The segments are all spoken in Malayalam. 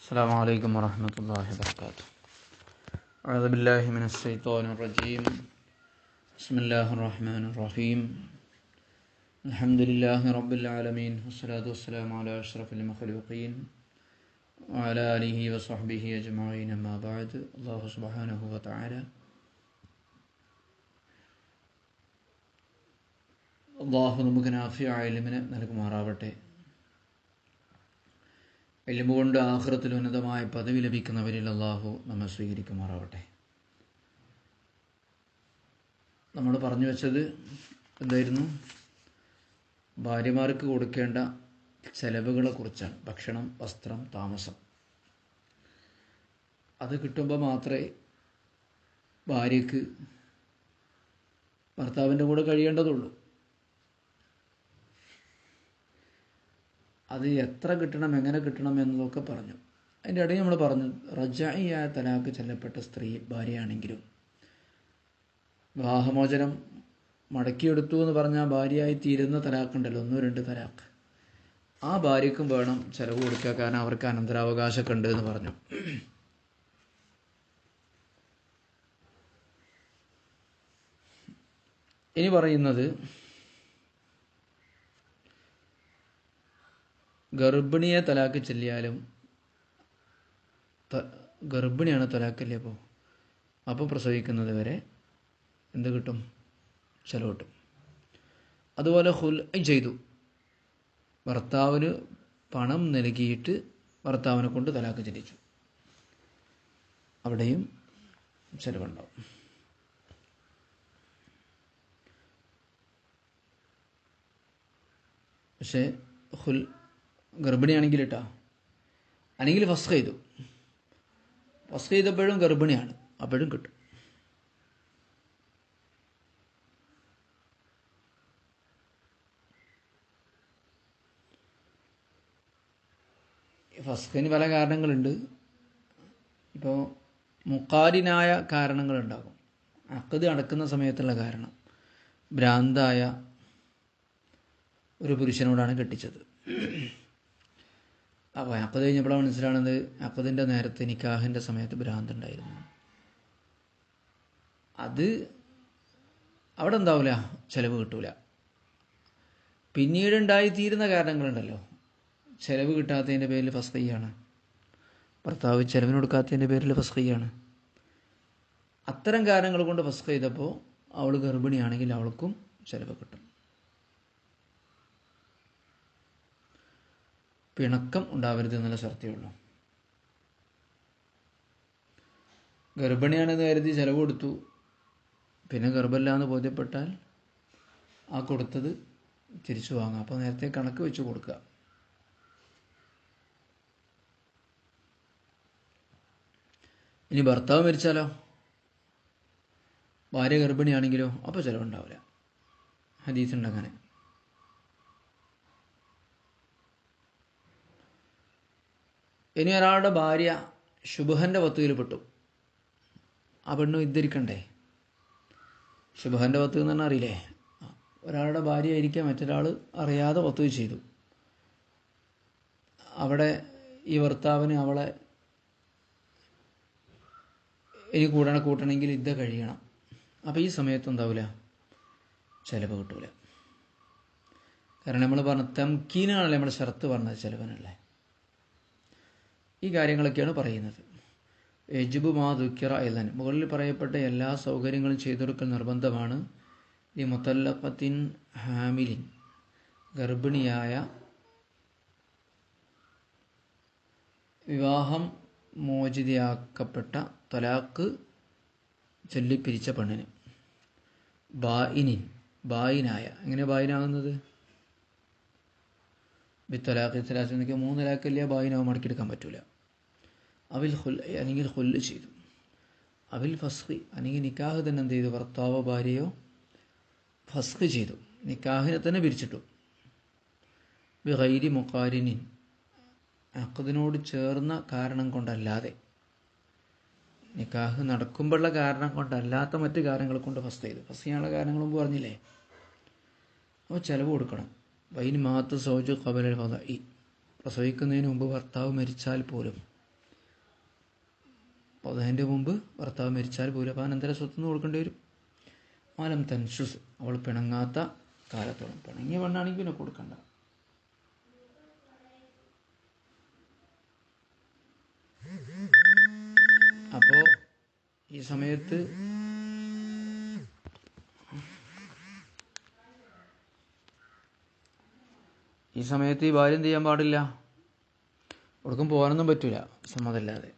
السلام عليكم ورحمة الله وبركاته. أعوذ بالله من الشيطان الرجيم. بسم الله الرحمن الرحيم. الحمد لله رب العالمين، والصلاة والسلام على أشرف المخلوقين وعلى آله وصحبه أجمعين، أما بعد. الله سبحانه وتعالى അള്ളാഹു നമുക്ക് നാഫിയായ ഇൽമിനെ നൽകുമാറാവട്ടെ. ഇൽമു കൊണ്ട് ആഖിറത്തിൽ ഉന്നതമായ പദവി ലഭിക്കുന്നവരിൽ അള്ളാഹു നമ്മെ സ്വീകരിക്കുമാറാവട്ടെ. നമ്മൾ പറഞ്ഞു വെച്ചത് എന്തായിരുന്നു? ഭാര്യമാർക്ക് കൊടുക്കേണ്ട ചെലവുകളെ കുറിച്ചാണ്. ഭക്ഷണം, വസ്ത്രം, താമസം. അത് കിട്ടുമ്പോൾ മാത്രമേ ഭാര്യയ്ക്ക് ഭർത്താവിൻ്റെ കൂടെ കഴിയേണ്ടതുള്ളൂ. അത് എത്ര കിട്ടണം, എങ്ങനെ കിട്ടണം എന്നതൊക്കെ പറഞ്ഞു. അതിൻ്റെ ഇടയിൽ നമ്മൾ പറഞ്ഞു, റജാഇയായ തലാഖ് ചൊല്ലപ്പെട്ട സ്ത്രീ ഭാര്യയാണെങ്കിലും വിവാഹമോചനം മടക്കിയെടുത്തു എന്ന് പറഞ്ഞാൽ ഭാര്യയായി തീരുന്ന തലാഖുണ്ടല്ലോ, 1-2 തലാഖ്, ആ ഭാര്യയ്ക്കും വേണം ചിലവ് കൊടുക്കുക, കാരണം അവർക്ക് അനന്തരാവകാശമൊക്കെ ഉണ്ട് എന്ന് പറഞ്ഞു. ഇനി പറയുന്നത് ഗർഭിണിയെ തലാക്ക് ചെല്ലിയാലും, ഗർഭിണിയാണ് തലാക്കല്ലേ, അപ്പോൾ പ്രസവിക്കുന്നത് വരെ എന്ത് കിട്ടും? ചെലവ് കിട്ടും. അതുപോലെ ഖുൽഅ് ചെയ്തു, ഭർത്താവിന് പണം നൽകിയിട്ട് ഭർത്താവിനെ കൊണ്ട് തലാക്ക് ചെല്ലിച്ചു, അവിടെയും ചെലവുണ്ടാവും. പക്ഷേ ഗർഭിണിയാണെങ്കിൽ അല്ലെങ്കിൽ ഫസ്ഖ് ചെയ്തപ്പോഴും ഗർഭിണിയാണ്, അപ്പോഴും കിട്ടും. ഫസ്ഖിന് പല കാരണങ്ങളുണ്ട്. ഇപ്പോൾ മുഖാരിനായ കാരണങ്ങളുണ്ടാകും. അഖദ് നടക്കുന്ന സമയത്തുള്ള കാരണം, ഭ്രാന്തായ ഒരു പുരുഷനോടാണ് കെട്ടിച്ചത്. അപ്പോൾ അഖദ് കഴിഞ്ഞപ്പോഴാണ് മനസ്സിലാവുന്നത് അഖദിൻ്റെ നേരത്തെ നിക്കാഹിൻ്റെ സമയത്ത് ഭ്രാന്തുണ്ടായിരുന്നു. അത് അവിടെ എന്താവില്ല, ചിലവ് കിട്ടൂല. പിന്നീട് ഉണ്ടായിത്തീരുന്ന കാരണങ്ങളുണ്ടല്ലോ, ചിലവ് കിട്ടാത്തതിൻ്റെ പേരിൽ ഫസ്ഖിയാണ്, ഭർത്താവ് ചിലവിന് കൊടുക്കാത്തതിൻ്റെ പേരിൽ ഫസ്ഖിയാണ്. അത്തരം കാരണങ്ങൾ കൊണ്ട് ഫസ്ഖ് ചെയ്തപ്പോൾ അവൾ ഗർഭിണിയാണെങ്കിൽ അവൾക്കും ചിലവ് കിട്ടും. പിണക്കം ഉണ്ടാവരുത് എന്നുള്ള ഷർത്തേ ഉള്ളൂ. ഗർഭിണിയാണെന്ന് കരുതി ചിലവ് കൊടുത്തു, പിന്നെ ഗർഭമില്ല എന്ന് ബോധ്യപ്പെട്ടാൽ ആ കൊടുത്തത് തിരിച്ചു വാങ്ങാം. അപ്പോൾ നേരത്തെ കണക്ക് വെച്ച് കൊടുക്കുക. ഇനി ഭർത്താവ് മരിച്ചാലോ, ഭാര്യ ഗർഭിണിയാണെങ്കിലോ, അപ്പോൾ ചിലവുണ്ടാവില്ല. ഹദീസുണ്ട് അങ്ങനെ. ഇനി ഒരാളുടെ ഭാര്യ ശുബഹൻ്റെ വത്തുവിൽ പെട്ടു, ആ പെണ്ണു ഇദ്ധരിക്കണ്ടേ? ശുബഹൻ്റെ വത്ത് എന്ന് പറഞ്ഞാൽ അറിയില്ലേ? ഒരാളുടെ ഭാര്യ ആയിരിക്കാം, മറ്റൊരാൾ അറിയാതെ വത്ത് ചെയ്തു. അവിടെ ഈ ഭർത്താവിന് അവളെ ഇനി കൂട്ടണമെങ്കിൽ ഇദ്ദ കഴിയണം. അപ്പോൾ ഈ സമയത്ത് എന്താവില്ല, ചിലവ് കിട്ടൂല. കാരണം നമ്മൾ പറഞ്ഞ തംക്കീനാണല്ലേ നമ്മൾ ഷർത്ത് പറഞ്ഞത്, ചിലവിനല്ലേ. ഈ കാര്യങ്ങളൊക്കെയാണ് പറയുന്നത്. യജിബു മാ ദുക്കിറ എല്ലൻ, മുകളിൽ പറയപ്പെട്ട എല്ലാ സൗകര്യങ്ങളും ചെയ്തെടുക്കൽ നിർബന്ധമാണ്. ഈ മുത്തല്ലഖത്തിൻ ഹാമിലിൻ, ഗർഭിണിയായ വിവാഹം മോചിതയാക്കപ്പെട്ട തലാക്ക് ചൊല്ലിപ്പിരിച്ച പെണ്ണിന്. ബായിനായ, എങ്ങനെ ബായിനാകുന്നത്? ബിത്തലാഖ്, തലാഖ് എന്നൊക്കെ 3 തലാഖല്ലേ, ബായിനാവും, മടക്കിയെടുക്കാൻ പറ്റൂല. അവിൽ അല്ലെങ്കിൽ ഖുൽഅ് ചെയ്തു, അവിൽ ഫസ്ഖി അല്ലെങ്കിൽ നിക്കാഹ് തന്നെ എന്ത് ചെയ്തു, ഭർത്താവോ ഭാര്യയോ ഫസ്ഖ് ചെയ്തു, നിക്കാഹിനെ തന്നെ പിരിച്ചിട്ടു. ബിഗൈരി മുഖാരിനിൻ, അഖദിനോട് ചേർന്ന കാരണം കൊണ്ടല്ലാതെ, നിക്കാഹ് നടക്കുമ്പോഴുള്ള കാരണം കൊണ്ടല്ലാത്ത മറ്റ് കാര്യങ്ങൾ കൊണ്ട് ഫസ്ഖ് ചെയ്തു. ഫസ്ഖ് ചെയ്യാനുള്ള കാരണങ്ങൾ മുമ്പ് പറഞ്ഞില്ലേ. അപ്പോൾ ചിലവ് കൊടുക്കണം. വൈൻ മാത്ത് സൗജ് ഖബലൽ വദഇ, പ്രസവിക്കുന്നതിന് മുമ്പ് ഭർത്താവ് മരിച്ചാൽ പോലും അപ്പോൾ അതിൻ്റെ മുമ്പ് ഭർത്താവ് മരിച്ചാൽ പോലും അപ്പോൾ അനന്തര സ്വത്തുനിന്ന് കൊടുക്കേണ്ടി വരും. മാലം തൻഷുസ്, അവൾ പിണങ്ങാത്ത കാലത്തോളം. പിണങ്ങിയ പെണ്ണാണെങ്കിൽ പിന്നെ കൊടുക്കണ്ട. അപ്പോൾ ഈ സമയത്ത് ഈ ഭാര്യ എന്ത് ചെയ്യാൻ പാടില്ല? ഒടുക്കും പോകാനൊന്നും പറ്റൂല സമ്മതമില്ലാതെ.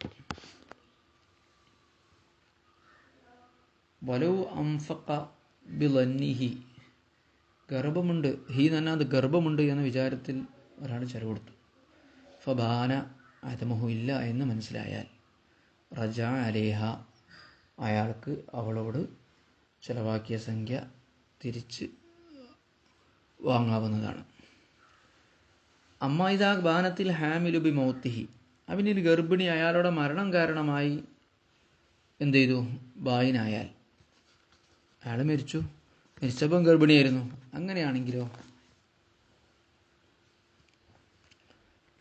വലൗ അംഫഖ ബിളന്നിഹി, ഗർഭമുണ്ട്, ഹി തന്നെ അത് ഗർഭമുണ്ട് എന്ന വിചാരത്തിൽ ഒരാൾ ചെലവ് കൊടുത്തു. ഫബാന അതമഹു, ഇല്ല എന്ന് മനസ്സിലായാൽ റജാ അലേഹ, അയാൾക്ക് അവളോട് ചെലവാക്കിയ സംഖ്യ തിരിച്ച് വാങ്ങാവുന്നതാണ്. അമ്മ ഇതാ ബാനത്തിൽ ഹാമിലു ബി മൗത്തിഹി, അവനൊരു ഗർഭിണി അയാളുടെ മരണം കാരണമായി എന്ത് ചെയ്തു? ബായിനായാൽ, അയാൾ മരിച്ചപ്പം ഗർഭിണിയായിരുന്നു. അങ്ങനെയാണെങ്കിലോ,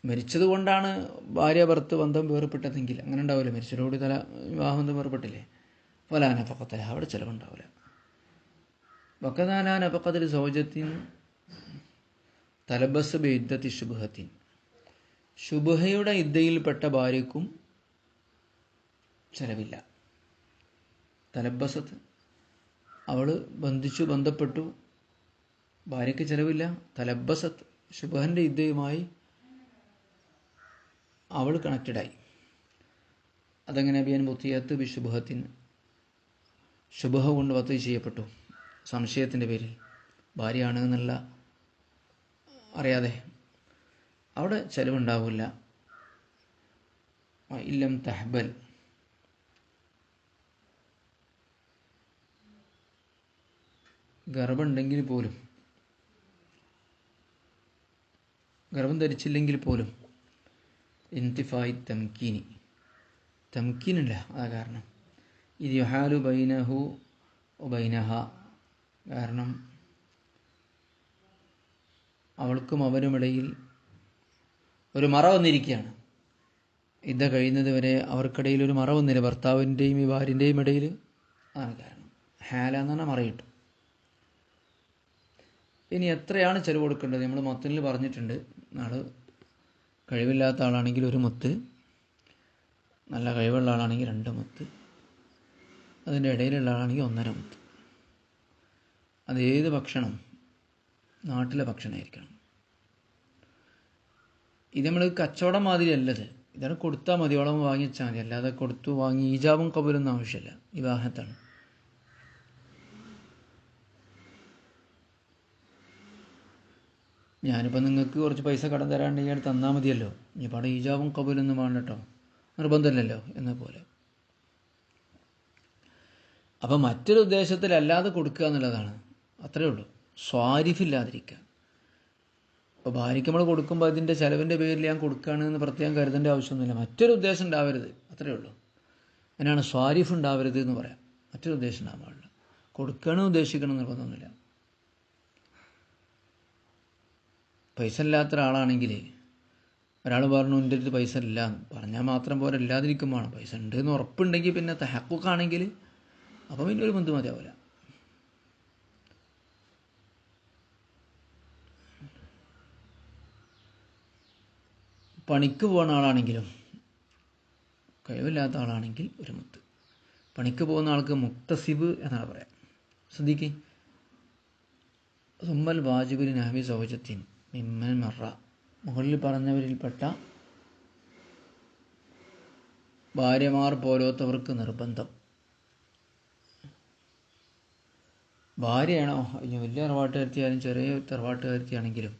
മരിച്ചത് കൊണ്ടാണ് ഭാര്യ ഭർത്ത് ബന്ധം വേർപ്പെട്ടതെങ്കിൽ അങ്ങനെ ഉണ്ടാവില്ല. മരിച്ചതോടുകൂടി വിവാഹബന്ധം വേർപ്പെട്ടില്ലേ, ഫലാനഫഖത്തല, അവിടെ ചിലവുണ്ടാവില്ല. വക്കദാനാനഫഖത്തിൽ സൗജത്തിൻ തലബസ് ബിദ്ദത്തി ശുബ്ഹത്തിൻ, ശുബ്ഹയുടെ ഇദ്ദയിൽപ്പെട്ട ഭാര്യയ്ക്കും ചെലവില്ല. തലബസത്ത്, അവൾ ബന്ധപ്പെട്ടു, ഭാര്യയ്ക്ക് ചെലവില്ല. തലബസത്ത്, ശുബ്ഹന്റെ ഇദ്ദയുമായി അവൾ കണക്റ്റഡായി. അതെങ്ങനെ? ബിയൻ ബുത്തിയത്ത് ബി ശുബ്ഹത്തിൻ, ശുബ്ഹ കൊണ്ട് വത്ത് ചെയ്യപ്പെട്ടു, സംശയത്തിൻ്റെ പേരിൽ ഭാര്യയാണ് എന്നുള്ള അറിയാതെ, അവിടെ ചെലവുണ്ടാവില്ല. ഇല്ലം തഹബൽ, ഗർഭമുണ്ടെങ്കിൽ പോലും, ഗർഭം ധരിച്ചില്ലെങ്കിൽ പോലും, ഇന്തിഫായി തംക്കീനില്ല, അതാ കാരണം. ഇത് യുഹാലു ബൈനഹു ബൈനഹ, കാരണം അവൾക്കും അവനുമിടയിൽ ഒരു മറ വന്നിരിക്കുകയാണ്. ഇത് കഴിയുന്നത് വരെ അവർക്കിടയിൽ ഒരു മറ വന്നില്ല, ഭർത്താവിൻ്റെയും ഈ ഭാര്യൻ്റെയും ഇടയിൽ. അതാണ് കാരണം. ഹാല എന്ന് പറഞ്ഞാൽ മറയിട്ടു. ഇനി എത്രയാണ് ചെലവ് കൊടുക്കേണ്ടത്? നമ്മൾ മൊത്തത്തിൽ പറഞ്ഞിട്ടുണ്ട്. നാളെ കഴിവില്ലാത്ത ആളാണെങ്കിൽ 1 മുത്ത്, നല്ല കഴിവുള്ള ആളാണെങ്കിൽ 2 മുത്ത്, അതിൻ്റെ ഇടയിലുള്ള ആളാണെങ്കിൽ 1.5 മുത്ത്. അതേത് ഭക്ഷണം? നാട്ടിലെ ഭക്ഷണമായിരിക്കണം. ഇത് നമ്മൾ കച്ചവടം മാതിരിയല്ലത്. ഇതാണ് കൊടുത്താൽ മതിയോളം വാങ്ങിച്ചാൽ മതി, അല്ലാതെ കൊടുത്തു വാങ്ങി ഈജാബും കബൂലൊന്നും ആവശ്യമില്ല. വിവാഹത്താണ്. ഞാനിപ്പോൾ നിങ്ങൾക്ക് കുറച്ച് പൈസ കടം തരാണ്ടെങ്കിൽ തന്നാൽ മതിയല്ലോ, ഇനിയിപ്പോൾ അവിടെ ഈജാബും കബൂലൊന്നും വേണ്ട കേട്ടോ, നിർബന്ധമില്ലല്ലോ എന്ന പോലെ. അപ്പം മറ്റൊരു ഉദ്ദേശത്തിലല്ലാതെ കൊടുക്കുക എന്നുള്ളതാണ്, അത്രയേ ഉള്ളൂ. സ്വാരിഫില്ലാതിരിക്കുക. അപ്പോൾ ഭാര്യയ്ക്ക് നമ്മൾ കൊടുക്കുമ്പോൾ അതിൻ്റെ ചിലവിൻ്റെ പേരിൽ ഞാൻ കൊടുക്കുകയാണെന്ന് പ്രത്യേകം കരുതേണ്ട ആവശ്യമൊന്നുമില്ല. മറ്റൊരു ഉദ്ദേശം ഉണ്ടാവരുത്, അത്രയേ ഉള്ളൂ. അതിനാണ് സ്വാരിഫ് ഉണ്ടാവരുത് എന്ന് പറയാം. മറ്റൊരു ഉദ്ദേശം ഉണ്ടാകാൻ പാടില്ല. കൊടുക്കണം ഉദ്ദേശിക്കണം നിർബന്ധമൊന്നുമില്ല. പൈസ ഇല്ലാത്ത ഒരാളാണെങ്കിൽ ഒരാൾ പറഞ്ഞു എൻ്റെ അടുത്ത് പൈസ ഇല്ല, പറഞ്ഞാൽ മാത്രം പോലെ ഇല്ലാതിരിക്കുമ്പോഴാണ്. പൈസ ഉണ്ട് എന്ന് ഉറപ്പുണ്ടെങ്കിൽ പിന്നെ തഹഖുഖാണെങ്കിൽ അപ്പം പിന്നെ ഒരു ബന്ധു മതിയാവില്ല. പണിക്ക് പോകുന്ന ആളാണെങ്കിലും കഴിവില്ലാത്ത ആളാണെങ്കിൽ 1 മുത്ത്. പണിക്ക് പോകുന്ന ആൾക്ക് മുക്തസിബ് എന്നാണ് പറയാം. ശ്രദ്ധിക്ക്. സുമ്മൽ വാജിബുൽ നഹ്വി സൗജത്തിൻ മിമ്മൻ മറ, മുകളിൽ പറഞ്ഞവരിൽപ്പെട്ട ഭാര്യമാർ പോലോത്തവർക്ക് നിർബന്ധം. ഭാര്യയാണോ, ഇനി വലിയ തറവാട്ടുകാരത്തിയായാലും ചെറിയ തറവാട്ടുകാരത്തിയാണെങ്കിലും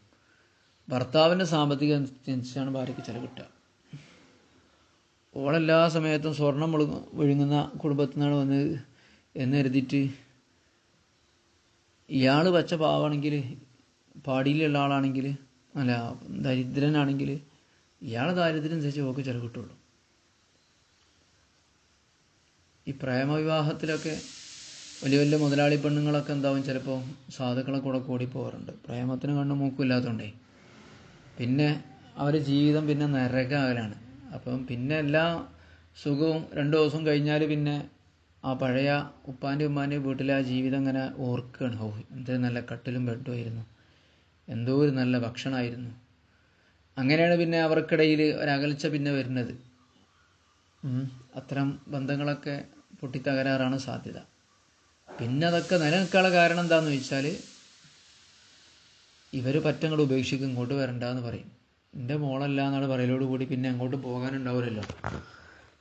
ഭർത്താവിൻ്റെ സാമ്പത്തികം അനുസരിച്ചാണ് ഭാര്യയ്ക്ക് ചിലവ് കിട്ടുക. ഓളെല്ലാ സമയത്തും സ്വർണം വിഴുങ്ങുന്ന കുടുംബത്തിൽ നിന്നാണ് വന്നത് എന്ന് കരുതിയിട്ട് ഇയാൾ പച്ച പാവാണെങ്കിൽ, പാടിയിലുള്ള ആളാണെങ്കിൽ, അല്ല ദരിദ്രനാണെങ്കിൽ ഇയാളെ ദാരിദ്ര്യം അനുസരിച്ച് ഓക്ക് ചിലവ് കിട്ടുള്ളൂ. ഈ പ്രേമവിവാഹത്തിലൊക്കെ വലിയ വലിയ മുതലാളി പെണ്ണുങ്ങളൊക്കെ എന്താവും, ചിലപ്പോൾ സാധുക്കളെ കൂടെ കൂടി പോകാറുണ്ട്. പ്രേമത്തിന് കണ്ണും മൂക്കും ഇല്ലാത്തതുകൊണ്ടേ പിന്നെ അവരുടെ ജീവിതം പിന്നെ നരകാകലാണ്. അപ്പം പിന്നെ എല്ലാ സുഖവും 2 ദിവസം കഴിഞ്ഞാൽ പിന്നെ ആ പഴയ ഉപ്പാൻ്റെ ഉമ്മാൻ്റെ വീട്ടിലെ ആ ജീവിതം ഇങ്ങനെ ഓർക്കുകയാണ്. ഓ, എന്ത് നല്ല കട്ടിലും ബെഡും ആയിരുന്നു, എന്തോ ഒരു നല്ല ഭക്ഷണമായിരുന്നു. അങ്ങനെയാണ് പിന്നെ അവർക്കിടയിൽ ഒരകൽച്ച പിന്നെ വരുന്നത്. അത്തരം ബന്ധങ്ങളൊക്കെ പൊട്ടിത്തകരാറാണ് സാധ്യത. പിന്നെ അതൊക്കെ നിലനിൽക്കാനുള്ള കാരണം എന്താണെന്ന് ചോദിച്ചാൽ, ഇവർ പറ്റങ്ങൾ ഉപേക്ഷിക്കും, ഇങ്ങോട്ട് വരണ്ടെന്ന് പറയും. എൻ്റെ മോളല്ല എന്നുള്ള പറയലോട് കൂടി പിന്നെ അങ്ങോട്ട് പോകാനുണ്ടാവില്ലല്ലോ.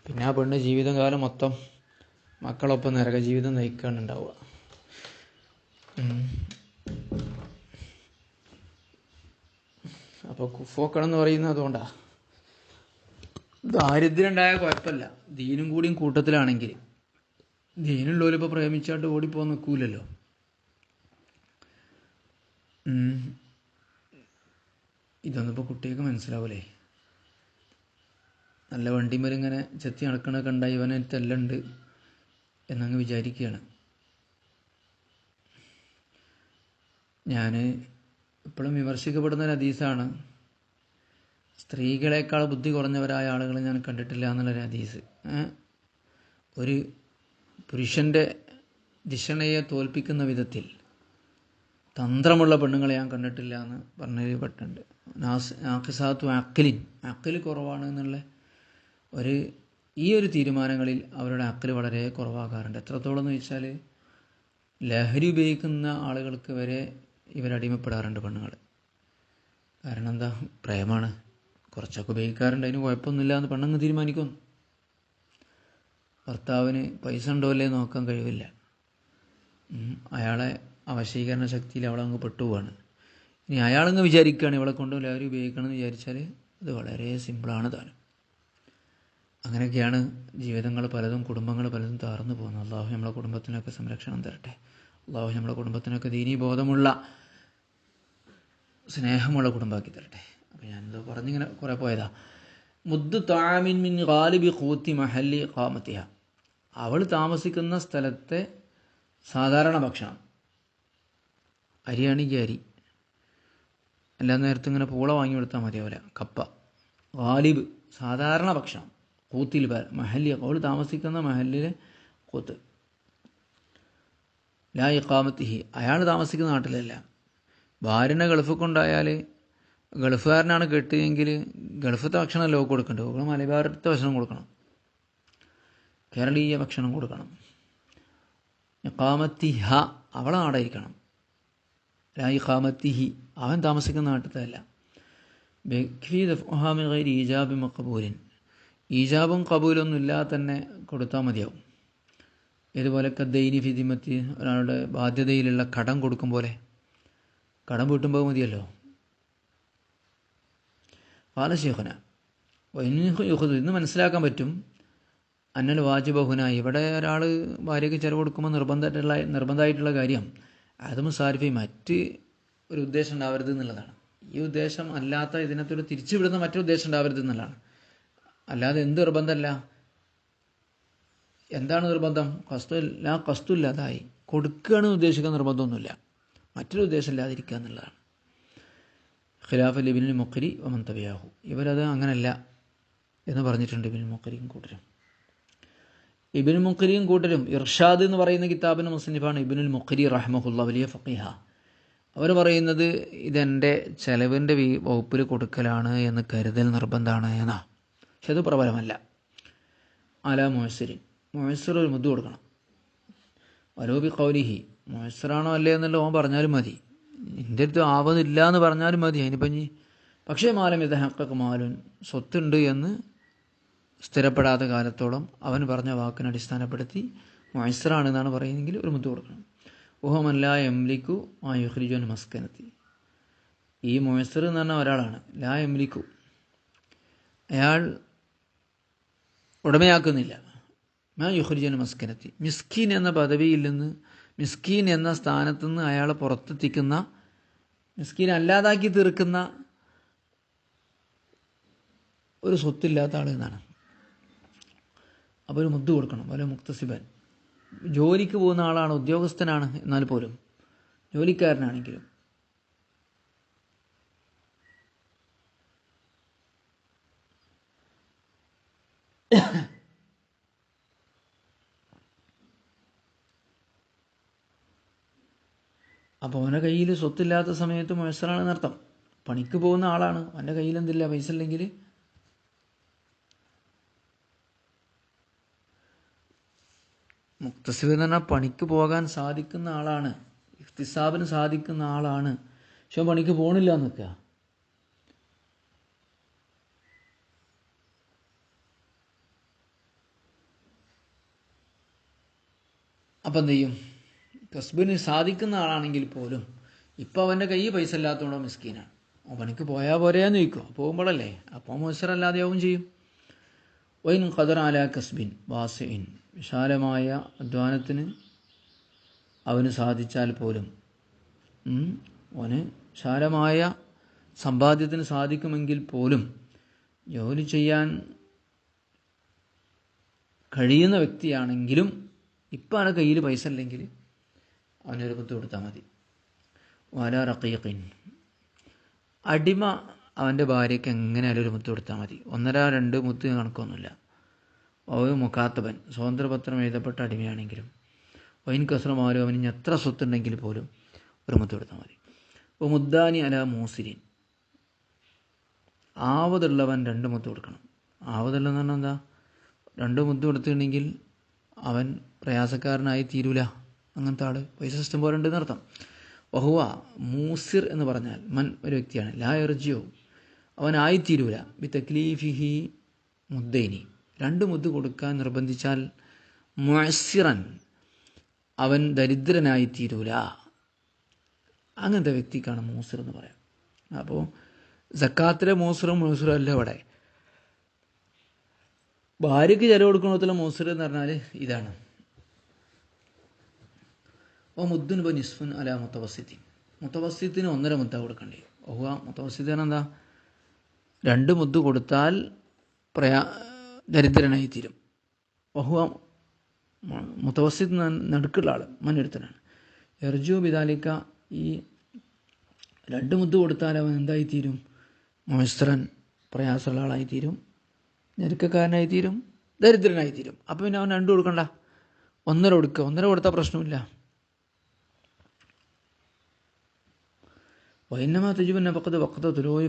പിന്നെ ആ പെണ്ണ് ജീവിതകാലം മൊത്തം മക്കളൊപ്പം നരക ജീവിതം നയിക്കാനുണ്ടാവുക. അപ്പോൾ കുഫോക്കണം എന്ന് പറയുന്നത് അതുകൊണ്ടാണ്. ദാരിദ്ര്യം ഉണ്ടായാൽ കുഴപ്പമില്ല, ദീനും കൂടിയും കൂട്ടത്തിലാണെങ്കിൽ. ദീനുള്ളവരിപ്പോൾ പ്രേമിച്ചായിട്ട് ഓടിപ്പോകാൻ നിൽക്കൂലല്ലോ. ഇതൊന്നും ഇപ്പോൾ കുട്ടികൾക്ക് മനസ്സിലാവൂലേ. നല്ല വണ്ടിമേൽ ഇങ്ങനെ ചെത്തി നടക്കണൊക്കെ ഉണ്ടായി ഇവനെ തെല്ലുണ്ട് എന്നങ്ങ് വിചാരിക്കുകയാണ്. ഞാൻ ഇപ്പോഴും വിമർശിക്കപ്പെടുന്ന ഒരു ഹദീസാണ്, സ്ത്രീകളെക്കാൾ ബുദ്ധി കുറഞ്ഞവരായ ആളുകളെ ഞാൻ കണ്ടിട്ടില്ല എന്നുള്ളൊരു ഹദീസ്. ഒരു പുരുഷൻ്റെ ധിഷണയെ തോൽപ്പിക്കുന്ന വിധത്തിൽ തന്ത്രമുള്ള പെണ്ണുങ്ങളെ ഞാൻ കണ്ടിട്ടില്ല എന്ന് പറഞ്ഞതിൽ പെട്ടുണ്ട്. നാഖിസാത്തു അക്കല് കുറവാണ് എന്നുള്ള ഈ ഒരു തീരുമാനങ്ങളിൽ അവരുടെ അക്കൽ വളരെ കുറവാകാറുണ്ട്. എത്രത്തോളം എന്ന് വെച്ചാൽ ലഹരി ഉപയോഗിക്കുന്ന ആളുകൾക്ക് വരെ ഇവരടിമപ്പെടാറുണ്ട് പെണ്ണുങ്ങൾ. കാരണം എന്താ, പ്രേമാണ്. കുറച്ചൊക്കെ ഉപയോഗിക്കാറുണ്ട്, അതിന് കുഴപ്പമൊന്നുമില്ല എന്ന് പെണ്ണങ്ങ് തീരുമാനിക്കുന്നു. ഭർത്താവിന് പൈസ ഉണ്ടോ അല്ലേ നോക്കാൻ കഴിവില്ല, അയാളെ വശീകരണ ശക്തിയിൽ അവളങ്ങ് പെട്ടുപോവാണ്. ഇനി അയാളങ്ങ് വിചാരിക്കുകയാണ് ഇവളെ കൊണ്ട് ലഹരി ഉപയോഗിക്കണം എന്ന് വിചാരിച്ചാൽ അത് വളരെ സിമ്പിളാണ് താനും. അങ്ങനെയൊക്കെയാണ് ജീവിതങ്ങൾ പലതും, കുടുംബങ്ങൾ പലതും താർന്നു പോകുന്നത്. അള്ളാഹു നമ്മളെ കുടുംബത്തിനൊക്കെ സംരക്ഷണം തരട്ടെ. അള്ളാഹു നമ്മളെ കുടുംബത്തിനൊക്കെ ദീനീ ബോധമുള്ള സ്നേഹമുള്ള കുടുംബമാക്കി തരട്ടെ. അപ്പോൾ ഞാനെന്തോ പറഞ്ഞിങ്ങനെ കുറേ പോയതാ. മുദ്ദു താമിൻ മിൻ ഗാലിബി ഖൂത്തി മഹല്ലി ഖാമത്തിഹ, അവൾ താമസിക്കുന്ന സ്ഥലത്തെ സാധാരണ ഭക്ഷണം. അരിയാണെങ്കിൽ അരി, എല്ലാ നേരത്തും ഇങ്ങനെ പൂള വാങ്ങി കൊടുത്താൽ മതിയാവില്ല. കപ്പ, ഗാലിബ് സാധാരണ ഭക്ഷണം. കൂത്തിൽ മഹല്ലി, അവൾ താമസിക്കുന്ന മഹല്ലിലെ കൂത്ത്. ലാ ഇഖാമത്തിഹി, അയാൾ താമസിക്കുന്ന നാട്ടിലല്ല. ഭാര്യനെ ഗൾഫ് കൊണ്ടായാൽ ഗൾഫുകാരനാണ് കെട്ടിയെങ്കിൽ ഗൾഫത്തെ ഭക്ഷണമല്ലോ കൊടുക്കേണ്ടത്. അവൾ മലബാറത്തെ ഭക്ഷണം കൊടുക്കണം, കേരളീയ ഭക്ഷണം കൊടുക്കണം. ഇഖാമത്തിഹ, അവളെ നാടായിരിക്കണം. ലാ ഇഖാമത്തിഹി, അവൻ താമസിക്കുന്ന നാട്ടിലല്ല. ഈജാബി മഖബൂലിൻ, ഈജാബും കബൂലൊന്നും ഇല്ലാതെ തന്നെ കൊടുത്താൽ മതിയാവും. ഇതുപോലെ കദ്ദൈനി ഫിദിമത്തി, ഒരാളുടെ ബാധ്യതയിലുള്ള കടം കൊടുക്കും പോലെ കടം വീട്ടുമ്പോൾ മതിയല്ലോ. വാല ശേഖന യുഹദ്, ഇന്ന് മനസ്സിലാക്കാൻ പറ്റും. അന്നൽ വാജിബഹുന, ഇവിടെ ഒരാൾ ഭാര്യയ്ക്ക് ചിലവ് കൊടുക്കുമ്പോൾ നിർബന്ധമായിട്ടുള്ള കാര്യം അതും സാരിഫി, മറ്റ് ഒരു ഉദ്ദേശം ഉണ്ടാവരുത് എന്നുള്ളതാണ്. ഈ ഉദ്ദേശം അല്ലാത്ത ഇതിനകത്തൊരു തിരിച്ചുവിടുന്ന മറ്റൊരു ഉദ്ദേശം ഉണ്ടാവരുത് എന്നുള്ളതാണ്. അല്ലാതെ എന്ത് നിർബന്ധമല്ല. എന്താണ് നിർബന്ധം? കസ്തുല്ലാതായി കൊടുക്കുകയാണെന്ന് ഉദ്ദേശിക്കാൻ നിർബന്ധമൊന്നുമില്ല, മറ്റൊരു ഉദ്ദേശം ഇല്ലാതിരിക്കുക എന്നുള്ളതാണ്. ഖിലാഫ് ഇബ്നുൽ മുഖരി വമൻ തബിഅഹു, ഇവരത് അങ്ങനല്ല എന്ന് പറഞ്ഞിട്ടുണ്ട് ഇബ്നുൽ മുഖരിയും കൂട്ടരും. ഇബ്നുൽ മുഖരിയും കൂട്ടരും ഇർഷാദ് എന്ന് പറയുന്ന കിതാബിന് മുസ്നിഫാണ് ഇബ്നുൽ മുഖരി റഹ്മഹുല്ലാ, വലിയ ഫഖീഹ. അവർ പറയുന്നത് ഇതെൻ്റെ ചെലവിൻ്റെ വകുപ്പിൽ കൊടുക്കലാണ് എന്ന് കരുതൽ നിർബന്ധമാണ് എന്നാ. പക്ഷെ അത് പ്രബലമല്ല. അല മുഅസ്സിരിൻ, മുഅസ്സിർ ഒരു മുദ്ദ് കൊടുക്കണം. വലോബി ഖൗലിഹി, മുഅസ്സിറാണോ അല്ലേ എന്നല്ല ഓൻ പറഞ്ഞാലും മതി, എൻ്റെ അടുത്ത് ആവുന്നില്ല എന്ന് പറഞ്ഞാലും മതി. അതിനിപ്പം പക്ഷേ മാലം യതഹഖഖ് മാലുൻ, സ്വത്തുണ്ട് എന്ന് സ്ഥിരപ്പെടാത്ത കാലത്തോളം അവൻ പറഞ്ഞ വാക്കിനെ അടിസ്ഥാനപ്പെടുത്തി മുഅസ്സിറാണ് എന്നാണ് പറയുന്നതെങ്കിൽ ഒരു മുദ്ദ് കൊടുക്കണം. വഹുവ ലാ യംലിക്കു മാ യുഖ്രിജു അൻ മസ്കനത്തി, ഈ മുഅസ്സിർ എന്ന് പറഞ്ഞ ഒരാളാണ്. ലാ യംലിക്കു, അയാൾ ഉടമയാക്കുന്നില്ല. മാ യുഖ്രിജു അൻ മസ്കനത്തി, മിസ്കീൻ എന്ന പദവിയിൽ നിന്ന്, മിസ്കീൻ എന്ന സ്ഥാനത്ത് നിന്ന് അയാളെ പുറത്തെത്തിക്കുന്ന, മിസ്കീൻ അല്ലാതാക്കി തീർക്കുന്ന ഒരു സ്വത്തില്ലാത്ത ആൾ എന്നാണ്. അപ്പോൾ ഒരു മുദ്ദ് കൊടുക്കണം. വല മുക്തസിബൻ, ജോലിക്ക് പോകുന്ന ആളാണ്, ഉദ്യോഗസ്ഥനാണ്, എന്നാൽ പോലും ജോലിക്കാരനാണെങ്കിലും അപ്പോൾ അവൻ്റെ കയ്യിൽ സ്വത്തില്ലാത്ത സമയത്ത് മുയസ്സറാണെന്ന് അർത്ഥം. പണിക്ക് പോകുന്ന ആളാണ്, അവൻ്റെ കയ്യിൽ എന്തില്ല, പൈസ ഇല്ലെങ്കിൽ മുക്തസിബ് എന്ന് പറഞ്ഞാൽ പണിക്ക് പോകാൻ സാധിക്കുന്ന ആളാണ്, ഇഖ്തിസാബിന് സാധിക്കുന്ന ആളാണ്, പക്ഷെ പണിക്ക് പോകണില്ല എന്ന് നിൽക്കുക. അപ്പം എന്ത് ചെയ്യും? കസ്ബിന് സാധിക്കുന്ന ആളാണെങ്കിൽ പോലും ഇപ്പം അവൻ്റെ കയ്യിൽ പൈസ ഇല്ലാത്തതുകൊണ്ടോ മിസ്കീനാണ്. അവൻ പണിക്ക് പോയാൽ പോരെയാന്ന് ചോദിക്കും. പോകുമ്പോഴല്ലേ, അപ്പോൾ മുയസ്സറല്ലാതെയാവും ചെയ്യും. വൈൻ ഖദർ അല കസ്ബിൻ വാസിൻ, വിശാലമായ അധ്വാനത്തിന് അവന് സാധിച്ചാൽ പോലും, അവന് വിശാലമായ സമ്പാദ്യത്തിന് സാധിക്കുമെങ്കിൽ പോലും ജോലി ചെയ്യാൻ കഴിയുന്ന വ്യക്തിയാണെങ്കിലും ഇപ്പം അവൻ്റെ കയ്യിൽ പൈസ ഇല്ലെങ്കിൽ അവനൊരു മുത്ത് കൊടുത്താൽ മതി. വല റഖീഖിൻ, അടിമ അവൻ്റെ ഭാര്യയ്ക്ക് എങ്ങനെയാലും ഒരു മുത്ത് കൊടുത്താൽ മതി. 1-2 മുത്ത് കണക്കൊന്നുമില്ല. മുക്കാത്തബൻ, സ്വതന്ത്രപത്രം എഴുതപ്പെട്ട അടിമയാണെങ്കിലും, വൈൻ കസ്രമാലും അവന് എത്ര സ്വത്തുണ്ടെങ്കിൽ പോലും ഒരു മുത്ത് കൊടുത്താൽ മതി. അപ്പോൾ മുദ്ദാനി അല മൂസിരിൻ, ആവതുള്ളവൻ 2 മുത്ത് കൊടുക്കണം. ആവതുള്ളതെന്ന് പറഞ്ഞാൽ എന്താ? 2 മുത്ത് കൊടുത്തിട്ടുണ്ടെങ്കിൽ അവൻ പ്രയാസക്കാരനായി തീരൂല. അങ്ങനത്തെ ആൾ പൈസ സിസ്റ്റം പോലെ ഉണ്ടെന്ന് അർത്ഥം. വഹുവ മൂസിർ എന്ന് പറഞ്ഞാൽ മൻ ഒരു വ്യക്തിയാണ്, ലാ എർജിയോ അവനായിത്തീരൂല, ബി തക്ലീഫിഹി മുദ്ദൈനി 2 മുദ്ദ് കൊടുക്കാൻ നിർബന്ധിച്ചാൽ, മുഅസ്സിറൻ അവൻ ദരിദ്രനായിത്തീരൂല. അങ്ങനത്തെ വ്യക്തിക്കാണ് മൂസിർ എന്ന് പറയാം. അപ്പോൾ സക്കാത്തിലെ മൂസിറും അല്ല ഇവിടെ. ഭാര്യയ്ക്ക് ചിലവ് കൊടുക്കണത്തിലെ മൂസിർ എന്ന് പറഞ്ഞാൽ ഇതാണ്. ഓ മുദ്ദുൻ ബ നിസ്ഫുൻ അല മുത്തവസ്സിത്തിൻ, മുത്തവസ്സിത്തിന് 1.5 മുദ്ദ കൊടുക്കണ്ടേ. ഓഹുവ മുത്തവസ്സിത്തിന് എന്താ? 2 മുദ്ദ് കൊടുത്താൽ ദരിദ്രനായി തീരും. ഓഹുവ മുത്തവസ്സിത്ത് നടുക്കുള്ള ആൾ, മന്നെടുത്തനാണ്. എർജു ബിദാലിക്ക, ഈ 2 മുദ്ദ് കൊടുത്താൽ അവൻ എന്തായിത്തീരും? മുയസ്സറൻ, പ്രയാസമുള്ള ആളായിത്തീരും, ഞെരുക്കക്കാരനായിത്തീരും, ദരിദ്രനായിത്തീരും. അപ്പോൾ പിന്നെ അവൻ 2 കൊടുക്കണ്ട, 1.5 കൊടുക്കുക. 1.5 കൊടുത്താൽ പ്രശ്നമില്ല. വൈന്നമാ തജിബു നഫഖത്തു വഖത തുലൂഇ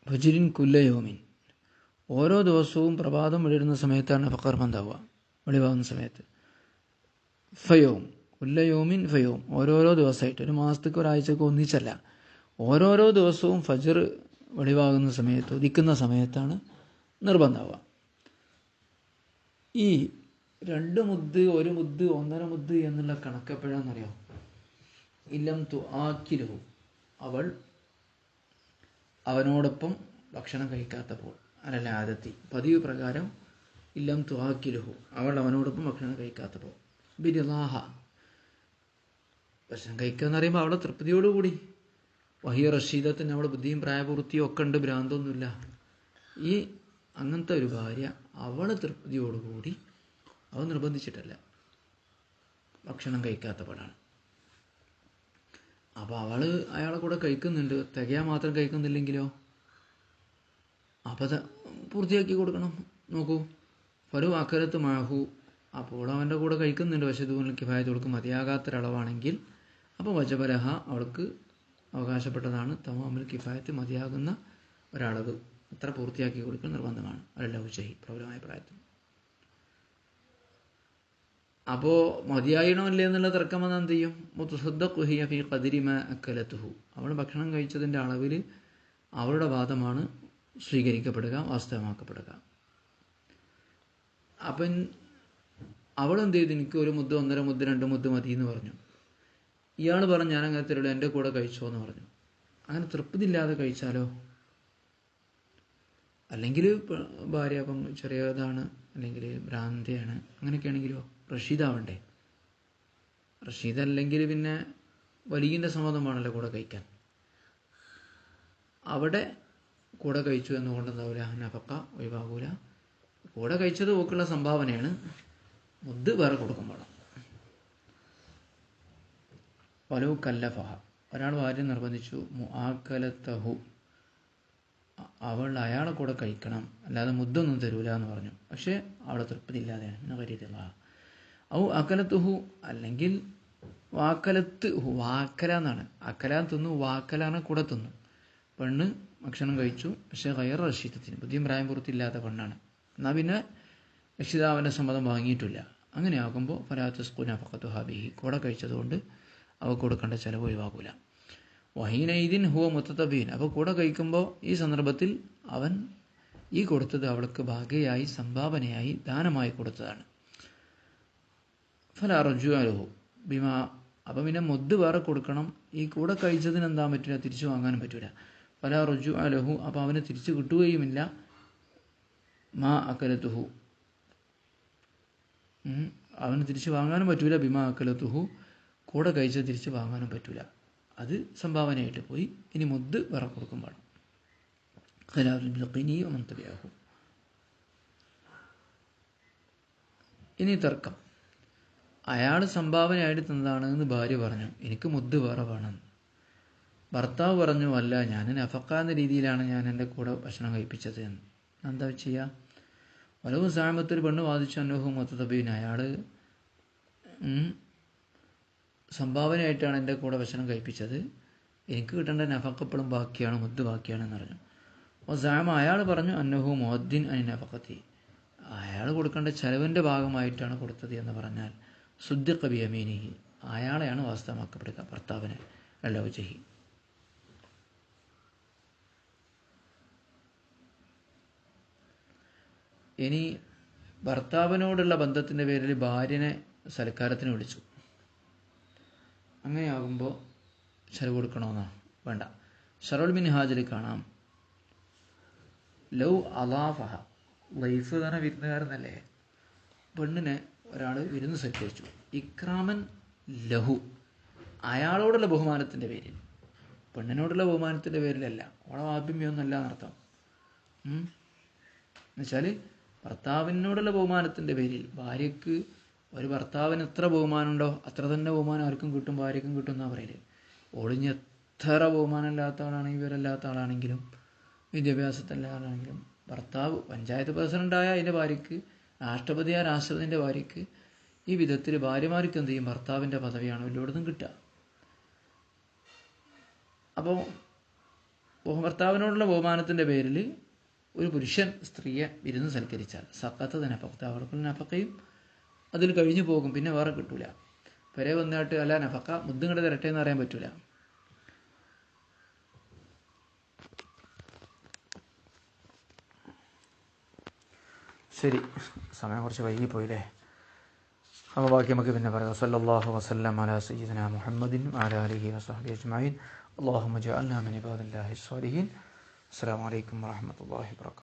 ഫജ്രിൻ കുല്ല യൗമിൻ, ഓരോ ദിവസവും പ്രഭാതം വിടരുന്ന സമയത്താണ് നഫഖ നിർബന്ധമാവുക, വെളിവാകുന്ന സമയത്ത്. ഫയോം കുല്ല യൗമിൻ ഫയോം, ഓരോരോ ദിവസമായിട്ട്, ഒരു മാസത്തേക്ക് ഒരാഴ്ചക്ക് ഒന്നിച്ചല്ല, ഓരോരോ ദിവസവും ഫജ്ർ വെളിവാകുന്ന സമയത്ത്, ഉദിക്കുന്ന സമയത്താണ് നിർബന്ധമാവുക. ഈ 2 മുദ്ദ്, 1 മുദ്ദ്, 1.5 മുദ്ദ് എന്നുള്ള കണക്കെപ്പോഴാണെന്നറിയാം? ഇല്ലം തുആക്കിലുഹു, അവൾ അവനോടൊപ്പം ഭക്ഷണം കഴിക്കാത്തപ്പോൾ, അല്ല ആദത്തി പതിവ് പ്രകാരം, ഇല്ലം തുആക്കിലുഹു അവൾ അവനോടൊപ്പം ഭക്ഷണം കഴിക്കാത്തപ്പോൾ, ബിരിളാഹ ഭക്ഷണം കഴിക്കുക എന്ന് പറയുമ്പോൾ അവളെ തൃപ്തിയോടുകൂടി, വഹിയ റഷീദത്തിന് അവളെ ബുദ്ധിയും പ്രായപൂർത്തിയും ഒക്കെ ഉണ്ട്, ഭ്രാന്തൊന്നുമില്ല. ഈ അങ്ങനത്തെ ഒരു ഭാര്യ അവളെ തൃപ്തിയോടുകൂടി, അവൻ നിർബന്ധിച്ചിട്ടല്ല, ഭക്ഷണം കഴിക്കാത്തപ്പോഴാണ്. അപ്പോൾ അവൾ അയാളെ കൂടെ കഴിക്കുന്നുണ്ട്, തികയാൻ മാത്രം കഴിക്കുന്നില്ലെങ്കിലോ? അപ്പോൾ പൂർത്തിയാക്കി കൊടുക്കണം. നോക്കൂ, ഫരു അക്കരത്ത് മാഹു, അപ്പോൾ അവൻ്റെ കൂടെ കഴിക്കുന്നുണ്ട്, പക്ഷേ ദൂനിൽ കിഫായത്ത് കൊടുക്കും മതിയാകാത്തൊരളവാണെങ്കിൽ, അപ്പോൾ വജബലഹ അവൾക്ക് അവകാശപ്പെട്ടതാണ് തമാമുൽ കിഫായത്ത്, മതിയാകുന്ന ഒരളവ് അത്ര പൂർത്തിയാക്കി കൊടുക്കൽ നിർബന്ധമാണ്. അലല്ലാഹു ഷഹി, പ്രബലമായ പ്രായത്തിൽ. അപ്പോൾ മതിയായണോ അല്ലേ എന്നുള്ള തർക്കം വന്നാൽ എന്ത് ചെയ്യും? മുത്തസദ്ദഖു ഹിയ ഫീ ഖദ്രി മാ അക്കലതുഹു, അവൾ ഭക്ഷണം കഴിച്ചതിൻ്റെ അളവിൽ അവളുടെ വാദമാണ് സ്വീകരിക്കപ്പെടുക, വാസ്തവമാക്കപ്പെടുക. അപ്പം അവൾ എന്ത് ചെയ്തു? എനിക്ക് 1 മുദ്ദ്, 1.5 മുദ്ദ്, 2 മുദ്ദ് മതി എന്ന് പറഞ്ഞു. ഇയാൾ പറഞ്ഞു ഞാൻ അങ്ങനെ തരുള്ളൂ, എൻ്റെ കൂടെ കഴിച്ചോ എന്ന് പറഞ്ഞു. അങ്ങനെ തൃപ്തിയില്ലാതെ കഴിച്ചാലോ? അല്ലെങ്കിൽ ഭാര്യ അപ്പം ചെറിയതാണ്, അല്ലെങ്കിൽ ഭ്രാന്തിയാണ്, അങ്ങനെയൊക്കെ ആണെങ്കിലോ? റഷീദാവണ്ടേ? റഷീദ് അല്ലെങ്കിൽ പിന്നെ വലിയൻ്റെ സമ്മതം വേണമല്ലോ കൂടെ കഴിക്കാൻ. അവിടെ കൂടെ കഴിച്ചു എന്നുകൊണ്ട് എന്താവില്ല, നഫക്ക ഒഴിവാകൂല. കൂടെ കഴിച്ചത് ഓക്കുള്ള സംഭാവനയാണ്, മുദ്ദ് വേറെ കൊടുക്കും വേണം. വലു കല്ലഫഹ, ഒരാൾ ഭാര്യ നിർബന്ധിച്ചു, മുആക്കലതഹു അവൾ അയാളെ കൂടെ കഴിക്കണം, അല്ലാതെ മുദ്ദൊന്നും തരൂല എന്ന് പറഞ്ഞു. പക്ഷേ അവളെ തൃപ്തി ഇല്ലാതെയാണ്. പിന്നെ കരീതില്ല, ഔ അക്കലത്തുഹു അല്ലെങ്കിൽ വാക്കലത്ത് വാക്കല എന്നാണ്. അക്കലാൻ തിന്നു, വാക്കലാണ് കൂടെ തിന്നു. പെണ്ണ് ഭക്ഷണം കഴിച്ചു, പക്ഷേ ഗൈർ റഷീദത്തിന് ബുദ്ധിയും പ്രായം പൂർത്തിയില്ലാത്ത പെണ്ണാണ്. എന്നാൽ പിന്നെ രക്ഷിതാവിൻ്റെ സമ്മതം വാങ്ങിയിട്ടില്ല. അങ്ങനെ ആകുമ്പോൾ ഫലാത്തസ്കു നഫഖത്തുഹാ ബിഹി, കൂടെ കഴിച്ചതുകൊണ്ട് അവ കൊടുക്കേണ്ട ചിലവ് ഒഴിവാക്കൂല. വഹീനൈദിൻ ഹുവ മുത്തതബീൻ, അപ്പോൾ കൂടെ കഴിക്കുമ്പോൾ ഈ സന്ദർഭത്തിൽ അവൻ ഈ കൊടുത്തത് അവൾക്ക് ഭാഗ്യയായി, സംഭാവനയായി, ദാനമായി കൊടുത്തതാണ്. ഫലാ റജുഅലഹു ബിമാ, അപ്പം പിന്നെ മുദ്ദ് വേറെ കൊടുക്കണം. ഈ കൂടെ കഴിച്ചതിന് എന്താ പറ്റില്ല, തിരിച്ചു വാങ്ങാനും പറ്റില്ല. ഫലാ റജുഅലഹു, അപ്പോൾ അവന് തിരിച്ചു കിട്ടുകയുമില്ല. മാ അക്കലത്തുഹു, അവന് തിരിച്ചു വാങ്ങാനും പറ്റൂല. ബിമാ അക്കലത്തുഹു, കൂടെ കഴിച്ചത് തിരിച്ച് വാങ്ങാനും പറ്റൂല. അത് സംഭാവനയായിട്ട് പോയി. ഇനി മുദ്ദ് വേറെ കൊടുക്കും വേണം. ഇനി തർക്കം. അയാൾ സംഭാവനയായിട്ട് തന്നതാണെന്ന് ഭാര്യ പറഞ്ഞു, എനിക്ക് മുദ്ദ് വേറെ വേണം. ഭർത്താവ് പറഞ്ഞു, അല്ല, ഞാൻ നഫക്കാന്ന രീതിയിലാണ് ഞാൻ എൻ്റെ കൂടെ ഭക്ഷണം കഴിപ്പിച്ചത് എന്ന്. എന്താ ചെയ്യുക? വലവും സാമത്തൊരു പെണ്ണ് വാദിച്ചു, അന്നഹു മുത്തതബീൻ, അയാൾ സംഭാവനയായിട്ടാണ് എൻ്റെ കൂടെ ഭക്ഷണം കഴിപ്പിച്ചത്, എനിക്ക് കിട്ടേണ്ട നഫക്കപ്പോഴും ബാക്കിയാണ്, മുദ്ദ് ബാക്കിയാണെന്ന് പറഞ്ഞു. അപ്പോൾ സാമ, അയാൾ പറഞ്ഞു, അന്നഹു മുഅദ്ദിൻ അനി നഫക്കത്തി, അയാൾ കൊടുക്കേണ്ട ചെലവിൻ്റെ ഭാഗമായിട്ടാണ് കൊടുത്തത് എന്ന് പറഞ്ഞാൽ സുദ്ദിഖ ബിയമീനിഹി, അയാളെയാണ് വാസ്തവമാക്കപ്പെടുക, ഭർത്താവിനെ. അല്ലൗജഹി. ഇനി ഭർത്താവിനോടുള്ള ബന്ധത്തിൻ്റെ പേരിൽ ഭാര്യനെ സൽക്കാരത്തിന് വിളിച്ചു. അങ്ങനെയാകുമ്പോൾ ചെലവ് കൊടുക്കണമെന്നാണ്? വേണ്ട. ഷറഉൽ മിൻഹാജിൽ കാണാം, ലൗ അലാഫഹ, ലൈഫ് തന്നെ വിരുന്നുകാരെന്നല്ലേ, പെണ്ണിനെ ഒരാൾ വിരുന്ന് സൽക്കരിച്ചു, ഇക്രാമൻ ലഹു, അയാളോടുള്ള ബഹുമാനത്തിൻ്റെ പേരിൽ, പെണ്ണിനോടുള്ള ബഹുമാനത്തിൻ്റെ പേരിലല്ല, ഓളെ ആഭിമ്യമൊന്നുമല്ല എന്നർത്ഥം. എന്നുവെച്ചാൽ ഭർത്താവിനോടുള്ള ബഹുമാനത്തിൻ്റെ പേരിൽ, ഭാര്യയ്ക്ക് ഒരു ഭർത്താവിന് എത്ര ബഹുമാനമുണ്ടോ അത്ര തന്നെ ബഹുമാനം ആർക്കും കിട്ടും, ഭാര്യയ്ക്കും കിട്ടും എന്നാണ് പറയല്. ഒളിഞ്ഞ് എത്ര ബഹുമാനമില്ലാത്ത ആളാണെങ്കിലും വിവരമില്ലാത്ത ആളാണെങ്കിലും വിദ്യാഭ്യാസത്തിൻ്റെ ആളാണെങ്കിലും ഭർത്താവ് പഞ്ചായത്ത് പ്രസിഡൻ്റായ അതിൻ്റെ ഭാര്യയ്ക്ക്, രാഷ്ട്രപതിയായ രാഷ്ട്രപതിൻ്റെ ഭാര്യയ്ക്ക്, ഈ വിധത്തിൽ ഭാര്യമാർക്ക് എന്ത് ചെയ്യും, ഭർത്താവിൻ്റെ പദവിയാണ് എല്ലായിടത്തും കിട്ടുക. അപ്പോൾ ഭർത്താവിനോടുള്ള ബഹുമാനത്തിൻ്റെ പേരിൽ ഒരു പുരുഷൻ സ്ത്രീയെ വിരുന്ന് സൽക്കരിച്ചാൽ സക്കത്ത് നഫക്കത്ത്, അവർക്കുള്ള നഫക്കയും അതിൽ കഴിഞ്ഞു പോകും, പിന്നെ വേറെ കിട്ടൂല. പെരെ വന്നിട്ട് അല്ല നഫക്ക മുദ്ദും കൂടെ തരട്ടെ എന്ന് പറയാൻ പറ്റൂല. ശരി, സമയം കുറച്ച് വൈകിപ്പോയില്ലേ. അപ്പോൾ ബാക്കി നമുക്ക് പിന്നെ പറയാം. സല്ലല്ലാഹു വസല്ലം അലാ സയ്യിദിനാ മുഹമ്മദിൻ വഅലാ ആലിഹി വസഹ്ബിഹി അജ്മഈൻ. അല്ലാഹുമ്മ ജഅൽനാ മിൻ ഇബാദില്ലാഹി സ്സാലിഹീൻ. അസ്സലാമു അലൈക്കും വറഹ്മത്തുള്ളാഹി വബറകാതുഹു.